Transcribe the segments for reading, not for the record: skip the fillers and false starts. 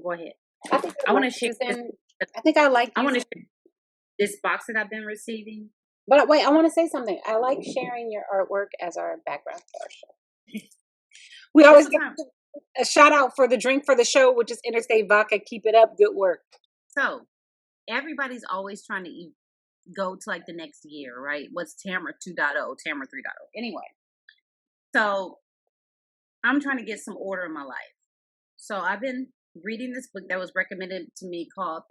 Go ahead. I think I want to share. I think I like I want to using, share this box that I've been receiving. but wait, I want to say something. I like sharing your artwork as our background for our show. We always get a shout out for the drink for the show, which is Interstate Vodka. Keep it up. Good work. So everybody's always trying to go to like the next year, right? What's Tamara 2.0, Tamara 3.0? Anyway, so I'm trying to get some order in my life. So I've been reading this book that was recommended to me called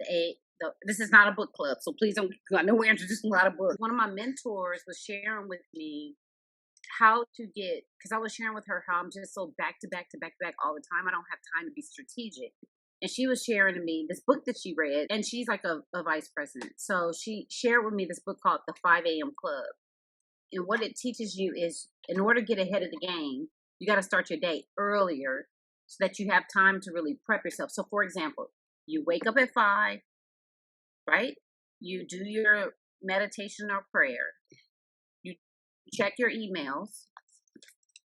this is not a book club, so please don't. I know we're introducing a lot of books. One of my mentors was sharing with me how to get, because I was sharing with her how I'm just so back to back all the time. I don't have time to be strategic. And she was sharing to me this book that she read, and she's like a vice president. So she shared with me this book called The 5 a.m. Club. And what it teaches you is, in order to get ahead of the game, you got to start your day earlier so that you have time to really prep yourself. So, for example, you wake up at 5, right? You do your meditation or prayer. You check your emails.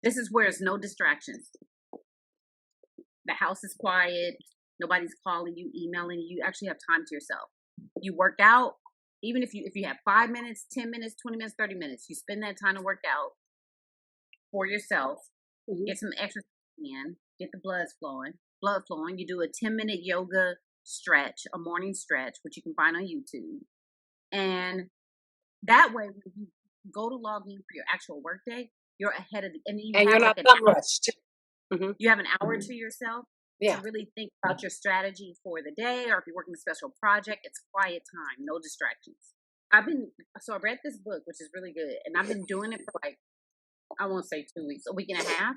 This is where there's no distractions. The house is quiet. Nobody's calling you, emailing you. You actually have time to yourself. You work out. Even if you have 5 minutes, 10 minutes, 20 minutes, 30 minutes, you spend that time to work out for yourself. Mm-hmm. Get some exercise in. Get the blood flowing. You do a 10-minute yoga stretch, a morning stretch, which you can find on YouTube. And that way, when you go to log in for your actual workday, you're ahead of and you're not rushed. Mm-hmm. You have an hour to yourself to really think about your strategy for the day, or if you're working a special project, it's quiet time, no distractions. I read this book, which is really good, and I've been doing it for like, I won't say 2 weeks, a week and a half.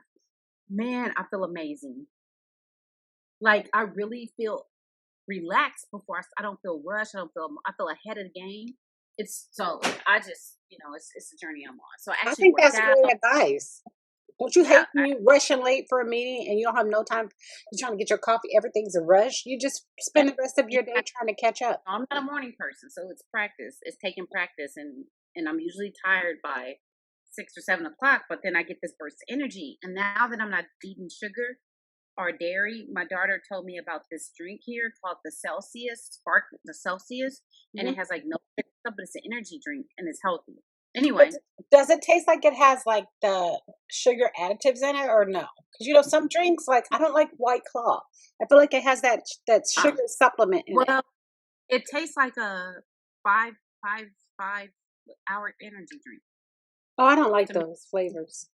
Man, I feel amazing. Like, I really feel relaxed before I don't feel rushed. I feel ahead of the game. It's so, I just, it's a journey I'm on. So I think that's great advice. Don't you hate when you rushing late for a meeting and you don't have no time? You're trying to get your coffee. Everything's a rush. You just spend the rest of your day trying to catch up. I'm not a morning person, so it's practice. It's taking practice, and I'm usually tired by 6 or 7 o'clock. But then I get this burst of energy. And now that I'm not eating sugar or dairy, my daughter told me about this drink here called the Celsius, and it has like no stuff, but it's an energy drink and it's healthy. Anyway, does it taste like it has like the sugar additives in it or no? Because some drinks, like I don't like White Claw. I feel like it has that sugar supplement in it. Well, it tastes like a 5 hour energy drink. Oh, I don't like those flavors.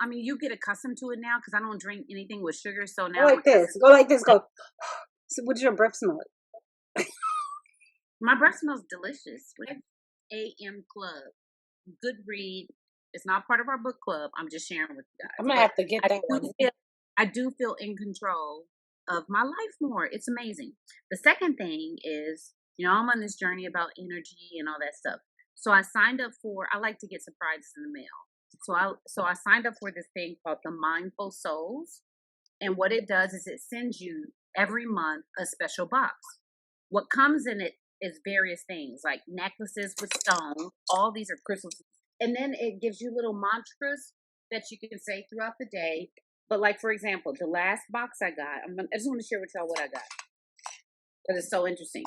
You get accustomed to it now because I don't drink anything with sugar. So now go like this. Go. So what does your breath smell like? My breath smells delicious. AM Club. Good read. It's not part of our book club. I'm just sharing with you guys. I'm gonna have to get that one. I do feel in control of my life more. It's amazing. The second thing is, I'm on this journey about energy and all that stuff. So I signed up I like to get surprises in the mail. So I signed up for this thing called the Mindful Souls. And what it does is it sends you every month a special box. What comes in it is various things like necklaces with stones. All these are crystals. And then it gives you little mantras that you can say throughout the day. But like, for example, the last box I got, I just want to share with y'all what I got. Because it's so interesting.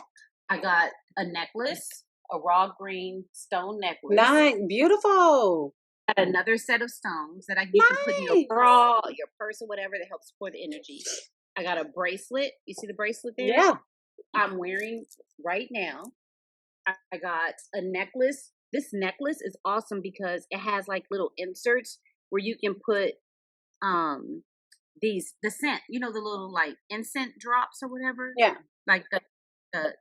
I got a necklace, a raw green stone necklace. Nice. Beautiful. I got another set of stones that you can put in your bra, your purse, or whatever that helps pour the energy. I got a bracelet. You see the bracelet there? Yeah. I'm wearing right now. I got a necklace. This necklace is awesome because it has like little inserts where you can put the scent, the little like incense drops or whatever. Yeah. Like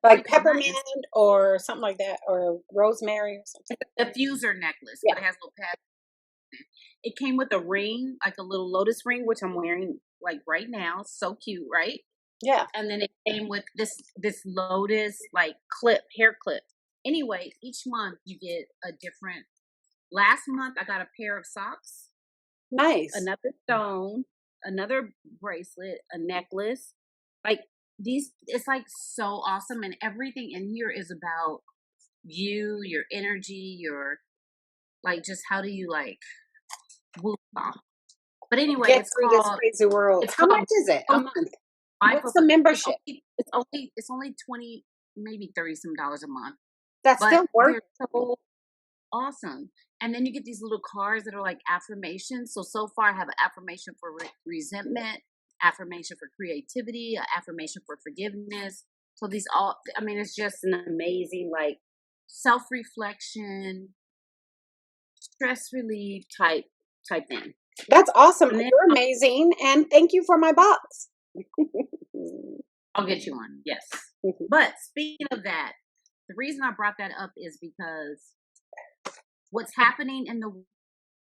like peppermint or something like that, or rosemary or something. A diffuser necklace, but it has little pads. It came with a ring, like a little lotus ring, which I'm wearing like right now. So cute, right? Yeah. And then it came with this lotus like hair clip. Anyway, each month you get a different. Last month I got a pair of socks. Nice. Another stone, another bracelet, a necklace. Like these, it's like so awesome, and everything in here is about you, your energy, your like just how do you like woo off. But anyway, get through this crazy world. How much is it a month? What's the membership? It's only 20, maybe 30 some dollars a month. That's But still worth they're so awesome. And then you get these little cards that are like affirmations. So far I have an affirmation for resentment, affirmation for creativity, an affirmation for forgiveness. So these all, I mean, it's just an amazing, like, self-reflection, stress relief type thing. That's awesome. And then You're amazing, and thank you for my box. I'll get you one. Yes. But speaking of that, the reason I brought that up is because what's happening in the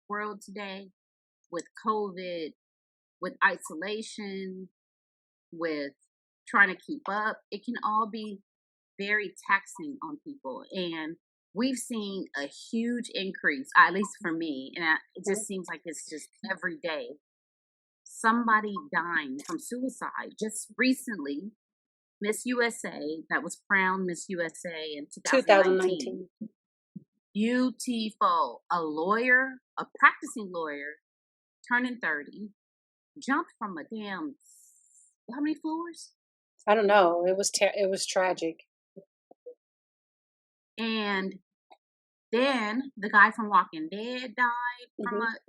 world today with COVID, with isolation, with trying to keep up, it can all be very taxing on people. And we've seen a huge increase, at least for me, and it just seems like it's just every day. Somebody dying from suicide. Just recently, Miss USA, that was crowned Miss USA in 2019. 2019. Beautiful. A lawyer, a practicing lawyer, turning 30, jumped from a damn, how many floors? I don't know. It was tragic. And then the guy from Walking Dead died from what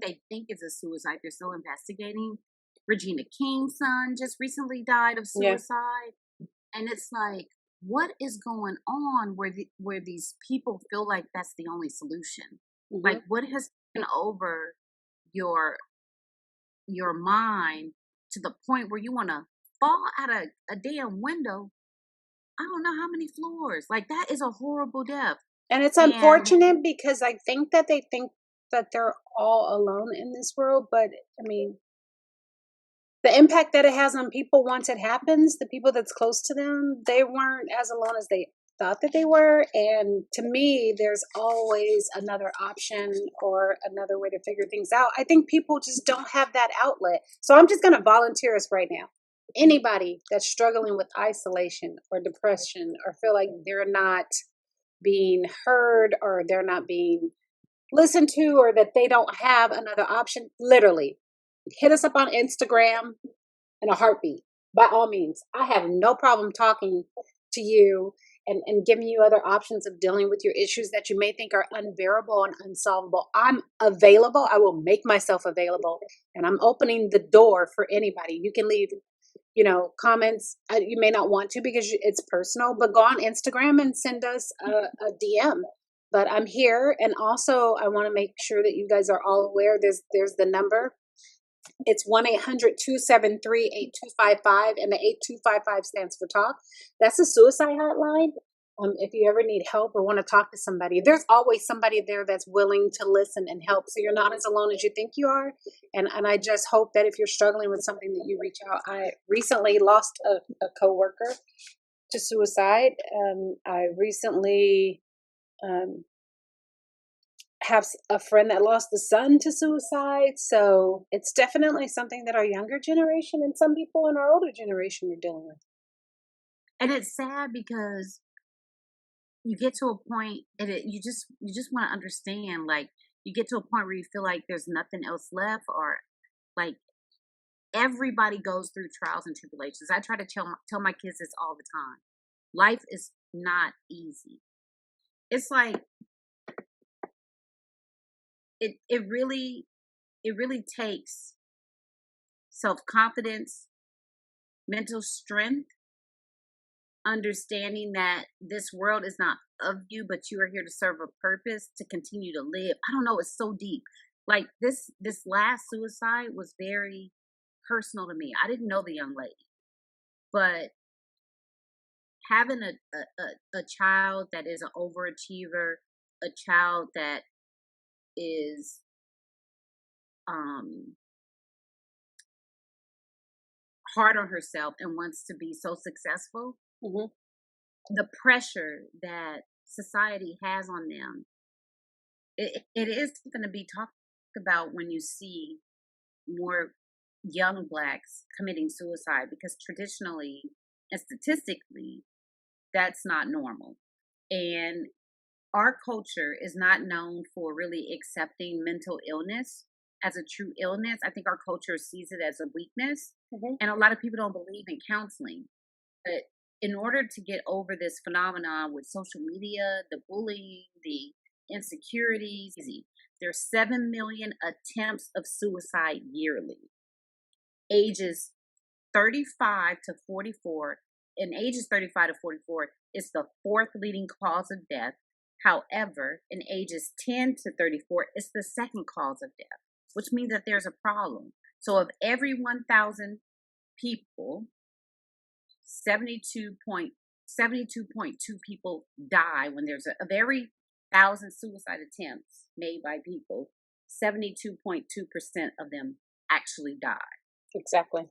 they think is a suicide. They're still investigating. Regina King's son just recently died of suicide. Yeah. And it's like, what is going on where these people feel like that's the only solution? Like, what has taken over your mind to the point where you want to fall out of a damn window? I don't know how many floors. Like, that is a horrible death. And it's unfortunate because I think that they think that they're all alone in this world. But I mean, the impact that it has on people once it happens, the people that's close to them, they weren't as alone as they thought that they were. And to me, there's always another option or another way to figure things out. I think people just don't have that outlet. So I'm just going to volunteer us right now. Anybody that's struggling with isolation or depression or feel like they're not being heard or they're not being listened to or that they don't have another option, literally hit us up on Instagram in a heartbeat. By all means, I have no problem talking to you and giving you other options of dealing with your issues that you may think are unbearable and unsolvable. I'm available. I will make myself available, and I'm opening the door for anybody. You can leave comments. You may not want to because it's personal, but go on Instagram and send us a DM. But I'm here. And also I want to make sure that you guys are all aware there's the number. It's 1-800-273-8255, and the 8255 stands for talk. That's a suicide hotline. If you ever need help or want to talk to somebody, there's always somebody there that's willing to listen and help. So you're not as alone as you think you are. And I just hope that if you're struggling with something that you reach out. I recently lost a coworker to suicide. I recently have a friend that lost the son to suicide. So it's definitely something that our younger generation and some people in our older generation are dealing with. And it's sad because you get to a point and you just want to understand, like, you get to a point where you feel like there's nothing else left, or like everybody goes through trials and tribulations. I try to tell my kids this all the time. Life is not easy. It's like it really takes self-confidence, mental strength, understanding that this world is not of you, but you are here to serve a purpose, to continue to live. I don't know, it's so deep. Like this last suicide was very personal to me. I didn't know the young lady, but having a child that is an overachiever, a child that is hard on herself and wants to be so successful, the pressure that society has on them, it is going to be talked about when you see more young Blacks committing suicide, because traditionally and statistically, that's not normal. And our culture is not known for really accepting mental illness. as a true illness. I think our culture sees it as a weakness, Mhm. and a lot of people don't believe in counseling. But in order to get over this phenomenon with social media, the bullying, the insecurities, there's 7 million attempts of suicide yearly. Ages 35 to 44, in ages 35 to 44 is the fourth leading cause of death. However, in ages 10 to 34, it's the second cause of death, which means that there's a problem. So, of every 1,000 people, 72.2 people die when there's of every 1,000 suicide attempts made by people, 72.2% of them actually die. Exactly.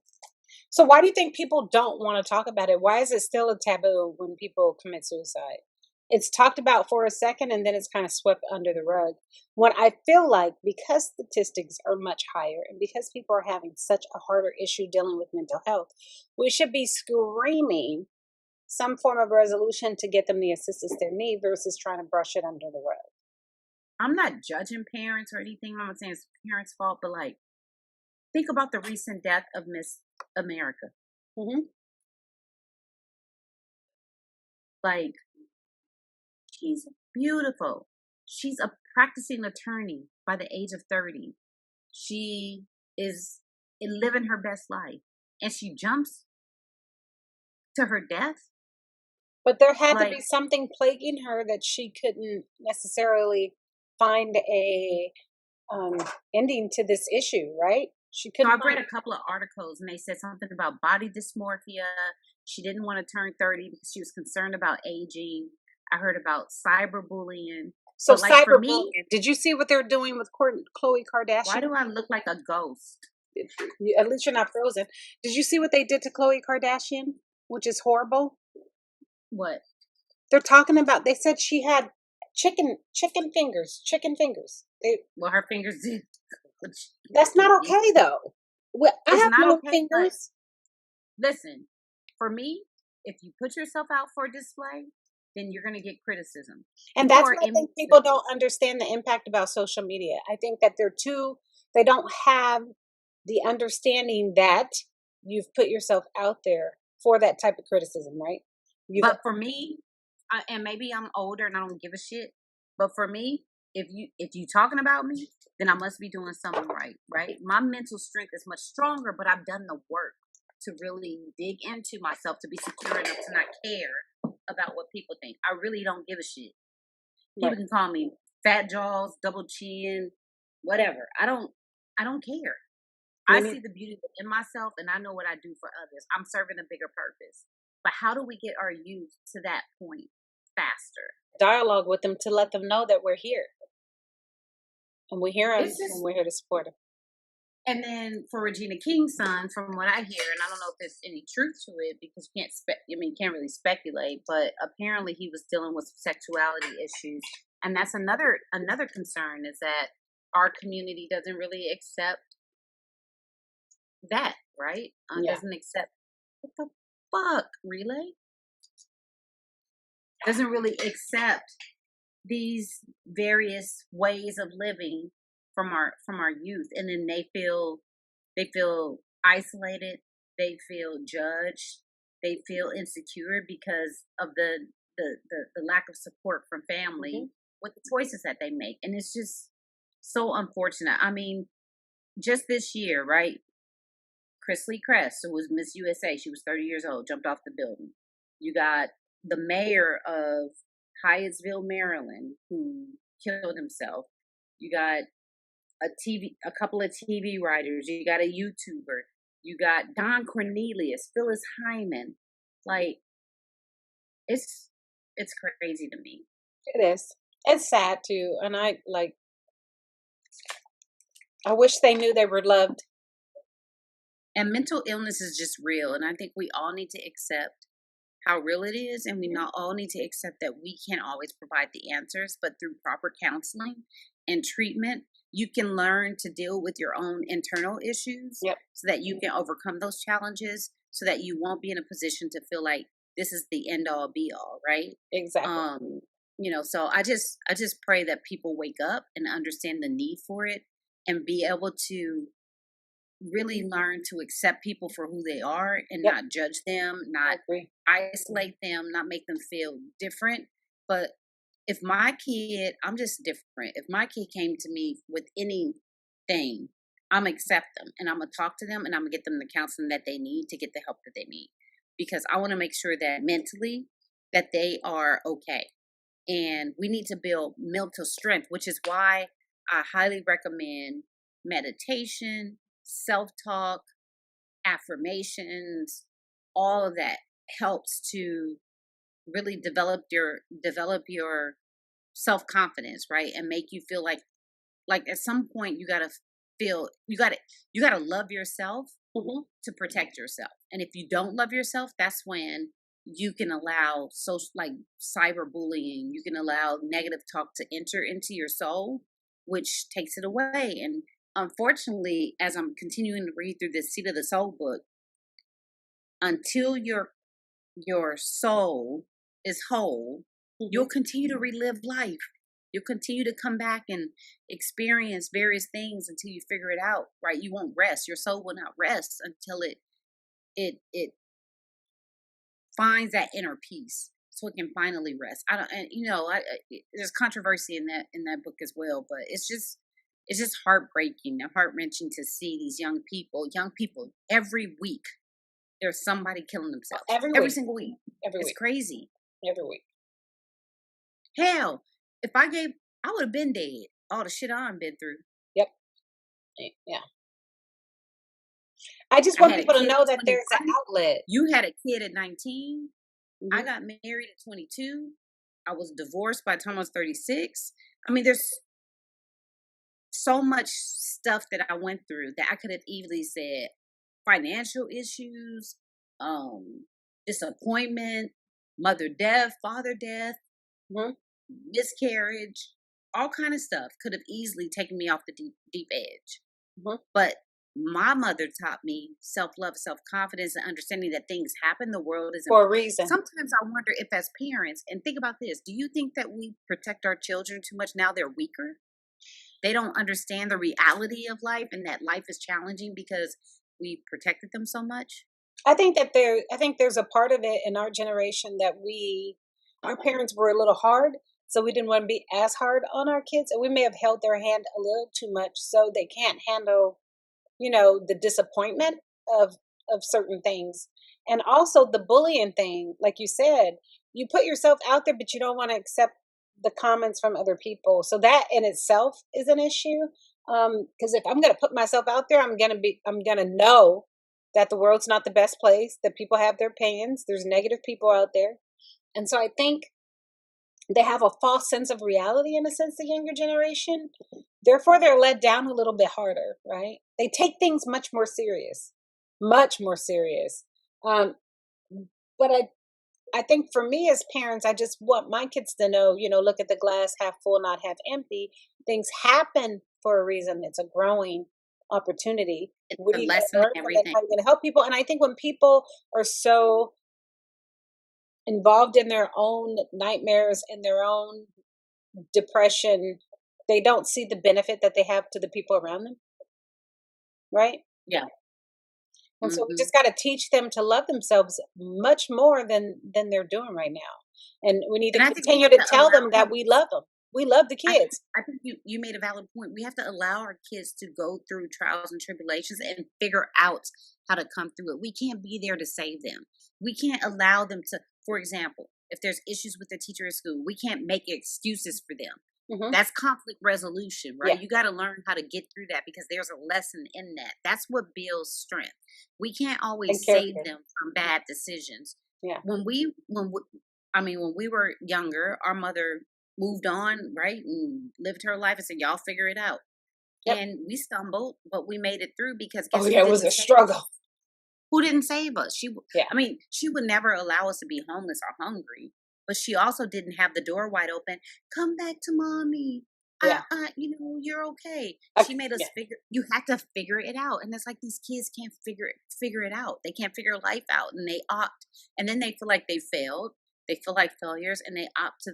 So why do you think people don't want to talk about it? Why is it still a taboo when people commit suicide? It's talked about for a second and then it's kind of swept under the rug. What I feel like, because statistics are much higher and because people are having such a harder issue dealing with mental health, we should be screaming some form of resolution to get them the assistance they need versus trying to brush it under the rug. I'm not judging parents or anything. I'm not saying it's parents' fault, but like, think about the recent death of Miss America. Hmm. Like, she's beautiful. She's a practicing attorney by the age of 30. She is living her best life. And she jumps to her death. But there had to Like, be something plaguing her that she couldn't necessarily find a um, ending to this issue, right? She so couldn't I've read find. a couple of articles and they said something about body dysmorphia. She didn't want to turn 30 because she was concerned about aging. I heard about cyberbullying. So But like for me, cyberbullying. Did you see what they're doing with Khloe why Kardashian? do I look like a ghost? At least you're not frozen. Did you see what they did to Khloe Kardashian, which is horrible? What? They're talking about. They said she had chicken fingers, chicken fingers. Well, her fingers did. That's not okay though. Well, I It's have not no okay, but fingers, listen, for me, if you put yourself out for display, then you're going to get criticism. and People that's are what I think people envious. don't understand the impact about social media. I think that they don't have the understanding that you've put yourself out there for that type of criticism, right? You've But for me, and maybe I'm older and I don't give a shit. But for me, if you talking about me, then I must be doing something right, right? My mental strength is much stronger, but I've done the work to really dig into myself to be secure enough to not care about what people think. I really don't give a shit. right. People can call me fat jaws, double chin, whatever. I don't care. I Many see the beauty in myself and I know what I do for others. I'm serving a bigger purpose. But how do we get our youth to that point faster? dialogue with them to let them know that we're here and we hear them It's and just, we're here to support them. and then for Regina King's son, from what I hear, and I don't know if there's any truth to it because you can't can't really speculate, but apparently he was dealing with sexuality issues. And that's another concern is that our community doesn't really accept that, right? Yeah. Doesn't accept what the fuck, relay? Doesn't really accept these various ways of living from our youth, and then they feel isolated, they feel judged, they feel insecure because of the lack of support from family Hmm. with the choices that they make, and it's just so unfortunate. I mean, just this year, right? Chris Lee Crest, who was Miss USA, she was 30 years old, jumped off the building. You got the mayor of Hyattsville, Maryland, who killed himself. You got a couple of TV writers. You got a YouTuber. You got Don Cornelius, Phyllis Hyman. Like, it's it's crazy to me. It is. It's sad too. And I wish they knew they were loved. And mental illness is just real, and I think we all need to accept how real it is, and we not all need to accept that we can't always provide the answers, but through proper counseling and treatment, you can learn to deal with your own internal issues Yep. so that you can overcome those challenges, so that you won't be in a position to feel like this is the end all be all, right? Exactly. um so I just pray that people wake up and understand the need for it, and be able to really learn to accept people for who they are and Yep. not judge them, I not agree. isolate them, not make them feel different. But if my kid, I'm just different. If my kid came to me with anything, I'm gonna accept them and I'm gonna talk to them and I'm gonna get them the counseling that they need to get the help that they need. Because I want to make sure that mentally that they are okay. And we need to build mental strength, which is why I highly recommend meditation, self-talk, affirmations, all of that helps to really develop your self-confidence, right? And make you feel like at some point you got to feel you got to love yourself Hmm. to protect yourself. And if you don't love yourself, that's when you can allow social like cyberbullying, you can allow negative talk to enter into your soul, which takes it away. And unfortunately, as I'm continuing to read through this Seat of the Soul book, until your soul is whole, Hmm. you'll continue to relive life. You'll continue to come back and experience various things until you figure it out, right? You won't rest. Your soul will not rest until it finds that inner peace so it can finally rest. I don't, and there's controversy in that book as well, but it's just heartbreaking and heart wrenching to see these young people every week. There's somebody killing themselves Every every week. single week. Every It's week. crazy. Every week. Hell, if I would have been dead. All the shit I've been through. Yep. Yeah. I just I want had a people to kid know at that there's an 21. outlet. You had a kid at 19. I Hmm. got married at 22. I was divorced by the time I was 36. I mean, there's so much stuff that I went through that I could have easily said financial issues, um, disappointment, mother death, father death, Hmm. miscarriage, all kind of stuff could have easily taken me off the deep edge. Hmm. But my mother taught me self-love, self-confidence, and understanding that things happen. The world isn't. For a reason. Sometimes I wonder if, as parents, and think about this: do you think that we protect our children too much now? They're weaker. They don't understand the reality of life, and that life is challenging because we protected them so much. I think there's a part of it in our generation that our parents were a little hard, so we didn't want to be as hard on our kids, and we may have held their hand a little too much, so they can't handle, the disappointment of certain things, and also the bullying thing. Like you said, you put yourself out there, but you don't want to accept the comments from other people. So that in itself is an issue. Because if I'm going to put myself out there, I'm going to know that the world's not the best place. That people have their opinions. There's negative people out there, and so I think they have a false sense of reality, in a sense, the younger generation. Therefore, they're let down a little bit harder, right? They take things much more serious. Um, but I think for me as parents, I just want my kids to know, look at the glass half full, not half empty. Things happen for a reason. It's a growing opportunity. It's What a are you going to lesson learn in from it? everything. How are you going to help people? And I think when people are so involved in their own nightmares and their own depression, they don't see the benefit that they have to the people around them, right? Yeah. And so we Hmm. just got to teach them to love themselves much more than they're doing right now. And we need to And I think we continue have to to tell allow them that them. we love them. We love the I kids. I think you made a valid point. We have to allow our kids to go through trials and tribulations and figure out how to come through it. We can't be there to save them. We can't allow them to, for example, if there's issues with the teacher at school, we can't make excuses for them. Hmm. That's conflict resolution, Yeah, right? You got to learn how to get through that because there's a lesson in that. That's what builds strength. We can't and always save character. them from bad decisions. Yeah. When we were younger, our mother moved on, right, and lived her life and said, "Y'all figure it out." Yep. And we stumbled, but we made it through because Oh guess yeah, who it was didn't a save struggle. us? Who didn't save us? Yeah. I mean, she would never allow us to be homeless or hungry, but she also didn't have the door wide open. Come back to mommy. Yeah. You're okay. I, She made us yeah. figure. You had to figure it out, and it's like these kids can't figure it out. They can't figure life out, and they opt, and then they feel like they failed. they feel like failures, and they opt to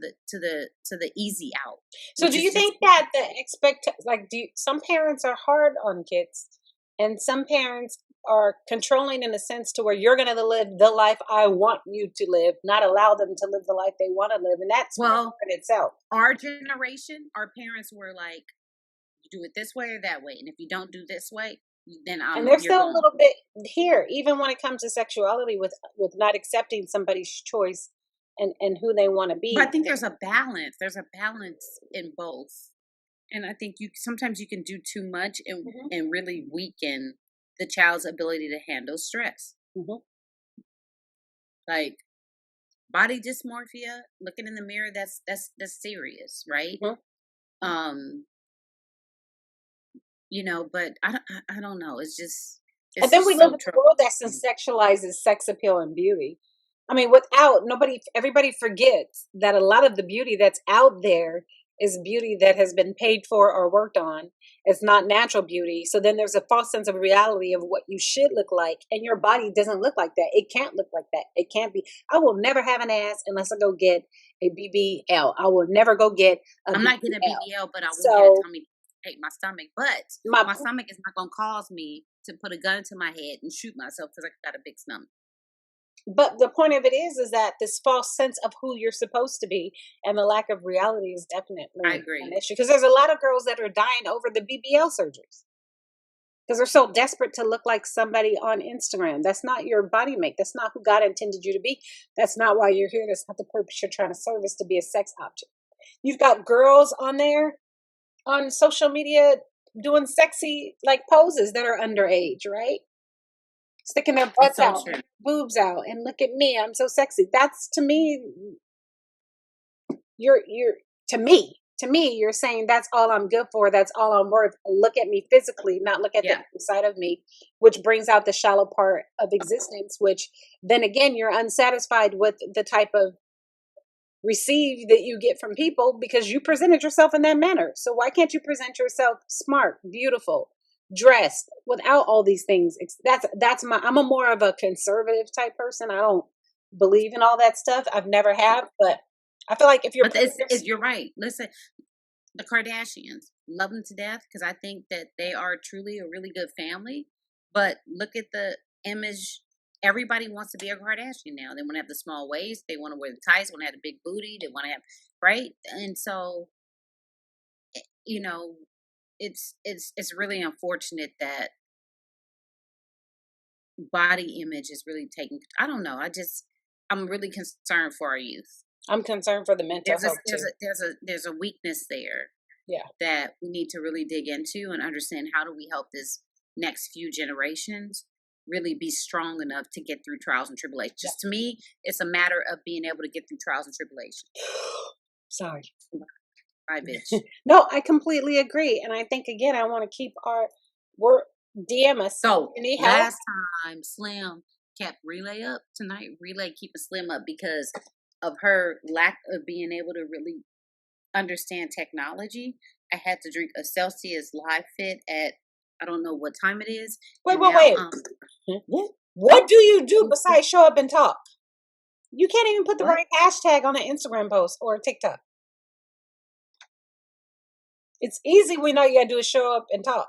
the easy out, So which do is you just think that the some parents are hard on kids and some parents are controlling in a sense to where you're going to live the life I want you to live, not allow them to live the life they want to live, and that's well, in itself. our generation, our parents were like, "You do it this way or that way, and if you don't do this way, then And there's you're still a gone." little bit here, even when it comes to sexuality, with not accepting somebody's choice and who they want to But I be. think there's a balance. There's a balance in both. And I think you sometimes you can do too much Hmm. and really weaken the child's ability to handle stress. Hmm. Like body dysmorphia, looking in the mirror, that's serious, right? Hmm. Um, but I don't know. And it's then we just live so in a world that troubling. sexualizes sex appeal and beauty. I mean, everybody forgets that a lot of the beauty that's out there is beauty that has been paid for or worked on. It's not natural beauty. So then there's a false sense of reality of what you should look like. And your body doesn't look like that. It can't look like that. It can't be. I will never have an ass unless I go get a BBL. I will never go get a I'm not getting a BBL. BBL, but I will get a So tummy to take my stomach. But my my stomach is not gonna cause me to put a gun to my head and shoot myself because I got a big stomach. But the point of it is that this false sense of who you're supposed to be and the lack of reality is I definitely an agree. issue. Because there's a lot of girls that are dying over the BBL surgeries because they're so desperate to look like somebody on Instagram. That's not your body make. That's not who God intended you to be. That's not why you're here. That's not the purpose you're trying to serve, is to be a sex object. You've got girls on there on social media doing sexy like poses that are underage, right? Sticking their It's butts so out, true. boobs out, and look at me, I'm so sexy. That's to me, you're to me, you're saying that's all I'm good for, that's all I'm worth. Look at me physically, not look at the Yeah. inside of me, which brings out the shallow part of existence, which then again you're unsatisfied with the type of receive that you get from people because you presented yourself in that manner. So why can't you present yourself smart, beautiful, dressed without all these things? I'm a more of a conservative type person. I don't believe in all that stuff. I've never have, but I feel like if you're But you're right. Listen, the Kardashians, love them to death because I think that they are truly a really good family. But look at the image. Everybody wants to be a Kardashian now. They want to have the small waist. They want to wear the tights. Want to have the big booty. They want to have right. And so, you know, it's really unfortunate that body image is really taking. I don't know. I'm really concerned for our youth. I'm concerned for the mental There's a health there's too. a there's a there's a weakness there Yeah. that we need to really dig into and understand how do we help this next few generations really be strong enough to get through trials and Yeah. tribulations. To me, it's a matter of being able to get through trials and tribulations. Sorry. Bye, bitch. No, I completely agree. And I think again, I want to keep our work. DM us. So You need help? last time Slim kept Relay up tonight. Relay keeping Slim up because of her lack of being able to really understand technology. I had to drink a Celsius Live Fit at I don't know what time it is, Wait, and wait, now wait. What do you do besides show up and talk? You can't even put the what? right hashtag on an Instagram post or a TikTok. It's easy. We know you gotta do is show up and talk.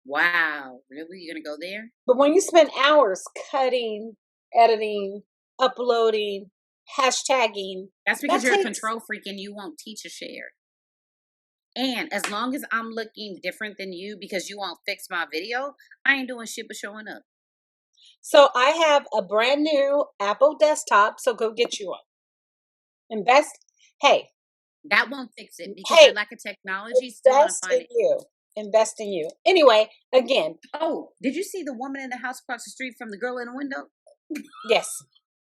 Wow, really? You're gonna go there? But when you spend hours cutting, editing, uploading, hashtagging, That's because that you're a takes. control freak and you won't teach a share. And as long as I'm looking different than you because you won't fix my video, I ain't doing shit but showing up. So I have a brand new Apple desktop. So go get you one. Invest. Hey, That won't fix it because hey, your lack of technology is still gonna invest find in it. you. Invest in you. Anyway, again, Oh, did you see the woman in the house across the street from the girl in the window? yes,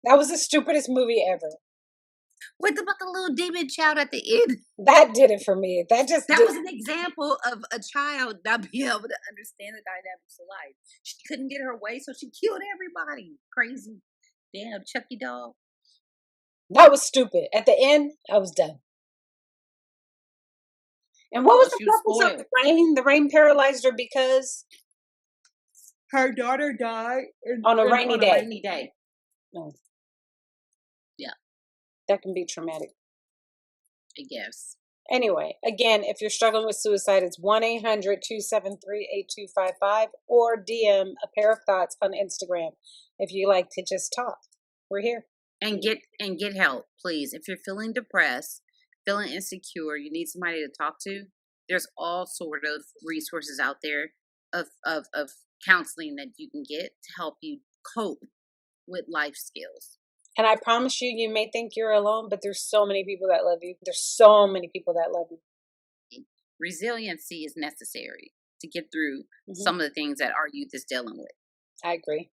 that was the stupidest movie ever. What about the little demon child at the end? That did it for me. That just That did. was an example of a child not being able to understand the dynamics of life. She couldn't get her way, so she killed everybody. Crazy. Damn Chucky doll. That was stupid. At the end, I was done. And what was Well, the she was purpose of spoiled. the rain? The rain paralyzed her because Her daughter died on a rainy on a day. rainy day. No. Yeah. That can be traumatic. I guess. Anyway, again, if you're struggling with suicide, it's 1-800-273-8255 or DM a pair of thoughts on Instagram if you like to just talk. We're here. And get help, please. If you're feeling depressed, feeling insecure, you need somebody to talk to. There's all sort of resources out there of counseling that you can get to help you cope with life skills. And I promise you, you may think you're alone, but there's so many people that love you. There's so many people that love you. Resiliency is necessary to get through Mm-hmm. some of the things that our youth is dealing with. I agree.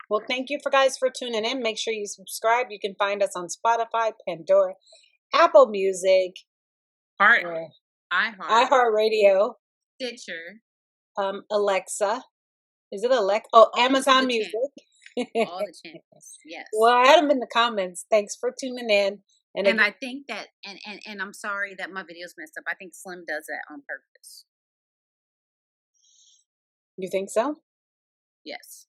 Well, thank you guys for tuning in. Make sure you subscribe. You can find us on Spotify, Pandora, Apple Music, iHeart Radio, Stitcher, Alexa. Is it Alexa? Oh, Amazon Music. All the channels. Yes. Well, I had them in the comments. Thanks for tuning in. And I think that, and I'm sorry that my video's messed up. I think Slim does that on purpose. You think so? Yes.